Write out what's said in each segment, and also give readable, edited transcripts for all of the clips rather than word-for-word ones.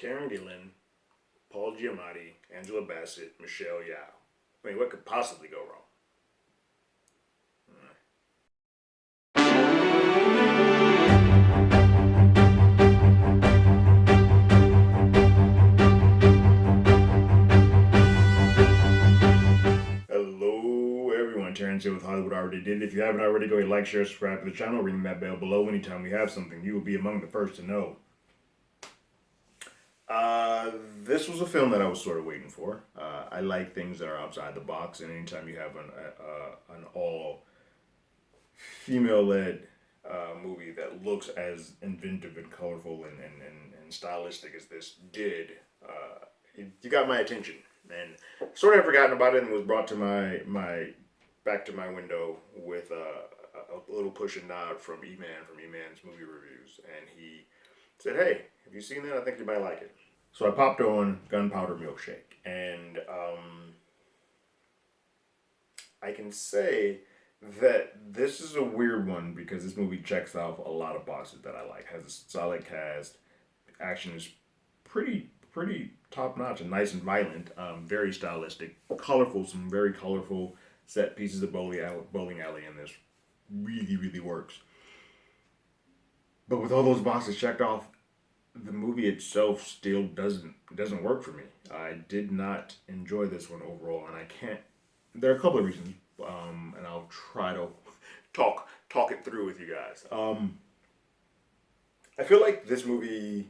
Karen Gillan, Paul Giamatti, Angela Bassett, Michelle Yeoh. I mean, what could possibly go wrong? Hello, everyone. Terrence here with Hollywood Already Did It. If you haven't already, go ahead, like, share, subscribe to the channel, ring that bell below. Anytime we have something, you will be among the first to know. Uh, this was a film that I was sort of waiting for. I like things that are outside the box, and anytime you have an all female led movie that looks as inventive and colorful and stylistic as this did, you got my attention. And sort of had forgotten about it and was brought to my back to my window with a little push and nod from E-Man's movie reviews. And he said, "Hey, have you seen that? I think you might like it." So I popped on Gunpowder Milkshake. And I can say that this is a weird one because this movie checks off a lot of boxes that I like. Has a solid cast, action is pretty top notch and nice and violent. Very stylistic, colorful. Some very colorful set pieces of bowling alley in this. Really works. But with all those boxes checked off, the movie itself still doesn't work for me. I did not enjoy this one overall, and I can't. There are a couple of reasons, and I'll try to talk it through with you guys. I feel like this movie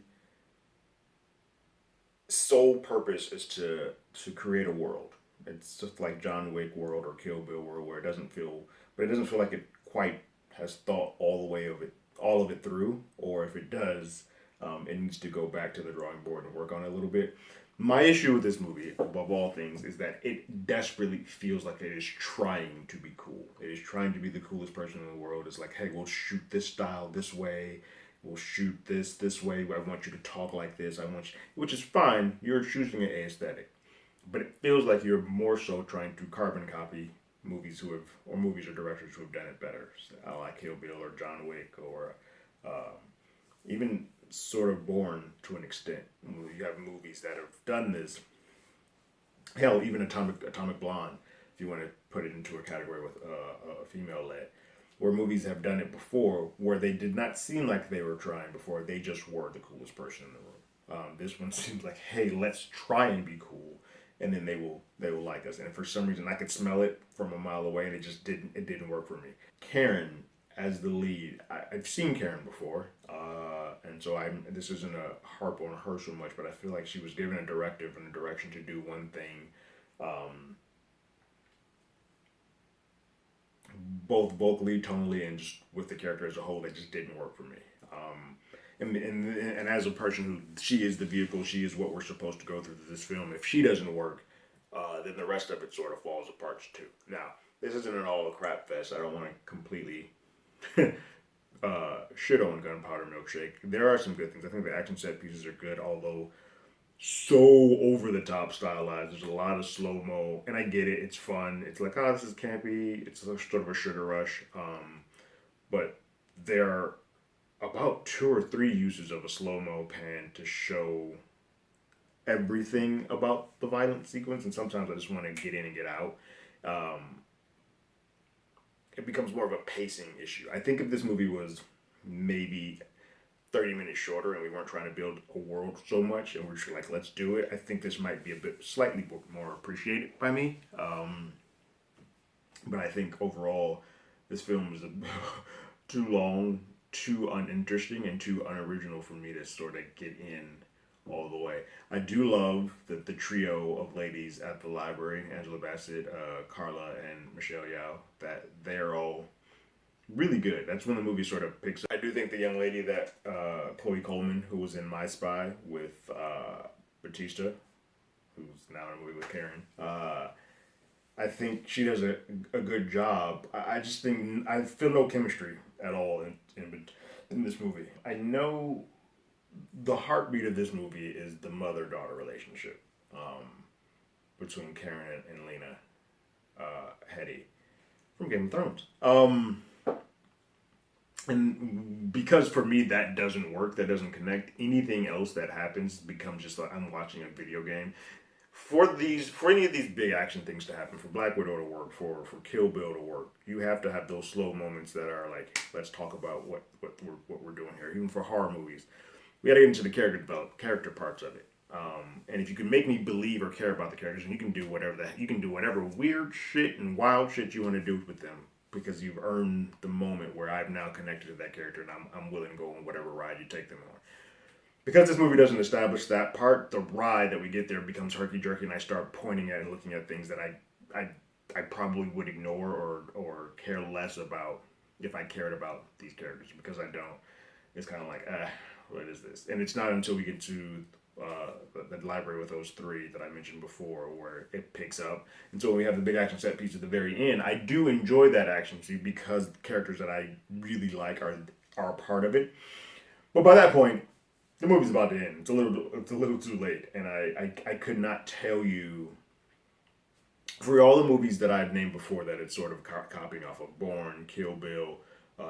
sole purpose is to create a world. It's just like John Wick world or Kill Bill world, where it doesn't feel like it quite has thought all of it through. Or if it does, it needs to go back to the drawing board and work on it a little bit. My issue with this movie, above all things, is that it desperately feels like it is trying to be cool. It is trying to be the coolest person in the world. It's like, hey, we'll shoot this style this way. We'll shoot this way. I want you to talk like this. Which is fine. You're choosing an aesthetic, but it feels like you're more so trying to carbon copy movies or directors who have done it better, like Kill Bill or John Wick or even sort of Born to an extent. You have movies that have done this. Hell, even Atomic Blonde, if you want to put it into a category with a female led, where movies have done it before, where they did not seem like they were trying before. They just were the coolest person in the room. This one seems like, hey, let's try and be cool, and then they will like us. And for some reason, I could smell it from a mile away, and it didn't work for me. Karen as the lead, I've seen Karen before, and so this isn't a harp on her so much, but I feel like she was given a directive and a direction to do one thing. Both vocally, tonally, and just with the character as a whole, that just didn't work for me. And as a person who she is the vehicle, she is what we're supposed to go through this film. If she doesn't work, then the rest of it sort of falls apart too. Now, this isn't an all crap fest. I don't want to completely shit on Gunpowder Milkshake. There are some good things. I think the action set pieces are good, although so over the top stylized. There's a lot of slow mo, and I get it. It's fun. It's like, oh, this is campy. It's sort of a sugar rush. But there are about two or three uses of a slow mo pan to show everything about the violent sequence, and sometimes I just want to get in and get out. It becomes more of a pacing issue. I think if this movie was maybe 30 minutes shorter and we weren't trying to build a world so much and we're just like, let's do it, I think this might be a bit slightly more appreciated by me. But I think overall, this film is too long, too uninteresting, and too unoriginal for me to sort of get in all the way. I do love that the trio of ladies at the library, Angela Bassett, Carla, and Michelle Yeoh, that they're all really good. That's when the movie sort of picks up. I do think the young lady that Chloe Coleman, who was in My Spy with Batista, who's now in a movie with Karen, I think she does a good job. I just think I feel no chemistry at all in this movie. I know the heartbeat of this movie is the mother-daughter relationship between Karen and Lena Headey from Game of Thrones. And because for me that doesn't work, that doesn't connect, anything else that happens becomes just like I'm watching a video game. For any of these big action things to happen, for Black Widow to work, for Kill Bill to work, you have to have those slow moments that are like, let's talk about what we're doing here. Even for horror movies, we got to get into the character parts of it. And if you can make me believe or care about the characters, and you can do whatever weird shit and wild shit you want to do with them, because you've earned the moment where I've now connected to that character, and I'm willing to go on whatever ride you take them on. Because this movie doesn't establish that part, the ride that we get there becomes herky jerky, and I start pointing at and looking at things that I probably would ignore or care less about if I cared about these characters, because I don't. It's kind of like, what is this? And it's not until we get to the library with those three that I mentioned before where it picks up. And so when we have the big action set piece at the very end, I do enjoy that action scene because the characters that I really like are a part of it. But by that point, the movie's about to end. It's a little too late, and I could not tell you for all the movies that I've named before that it's sort of copying off of Bourne, Kill Bill,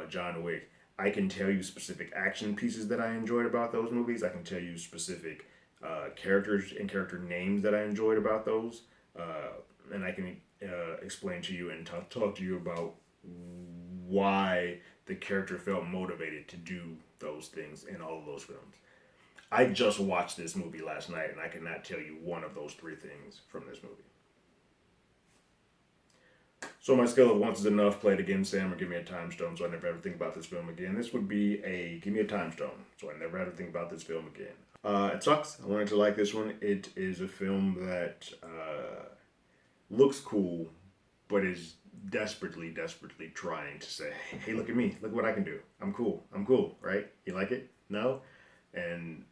John Wick. I can tell you specific action pieces that I enjoyed about those movies. I can tell you specific characters and character names that I enjoyed about those, and I can explain to you and talk to you about why the character felt motivated to do those things in all of those films. I just watched this movie last night, and I cannot tell you one of those three things from this movie. So my scale of once is enough. Play it again, Sam, or give me a time stone so I never have to think about this film again. This would be a give me a time stone so I never have to think about this film again. It sucks. I wanted to like this one. It is a film that looks cool, but is desperately trying to say, hey, look at me. Look what I can do. I'm cool, right? You like it? No? And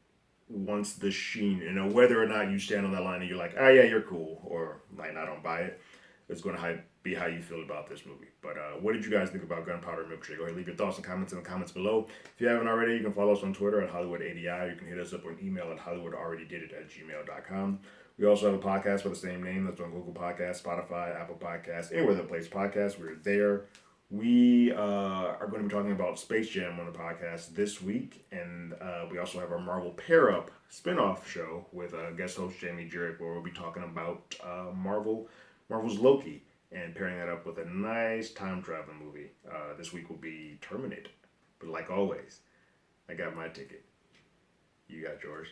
once the sheen, whether or not you stand on that line and you're like, oh yeah, you're cool, or like, I don't buy it, it's going to be how you feel about this movie. But what did you guys think about Gunpowder Milkshake? Go ahead, leave your thoughts and comments in the comments below. If you haven't already, you can follow us on Twitter at HollywoodADI. You can hit us up on email at HollywoodAlreadyDidIt@gmail.com. We also have a podcast by the same name that's on Google Podcasts, Spotify, Apple Podcasts, anywhere that plays podcasts. We're there. We are going to be talking about Space Jam on the podcast this week, and we also have our Marvel Pair Up spinoff show with guest host Jamie Jurek, where we'll be talking about Marvel's Loki, and pairing that up with a nice time traveling movie. This week will be Terminator, but like always, I got my ticket. You got yours.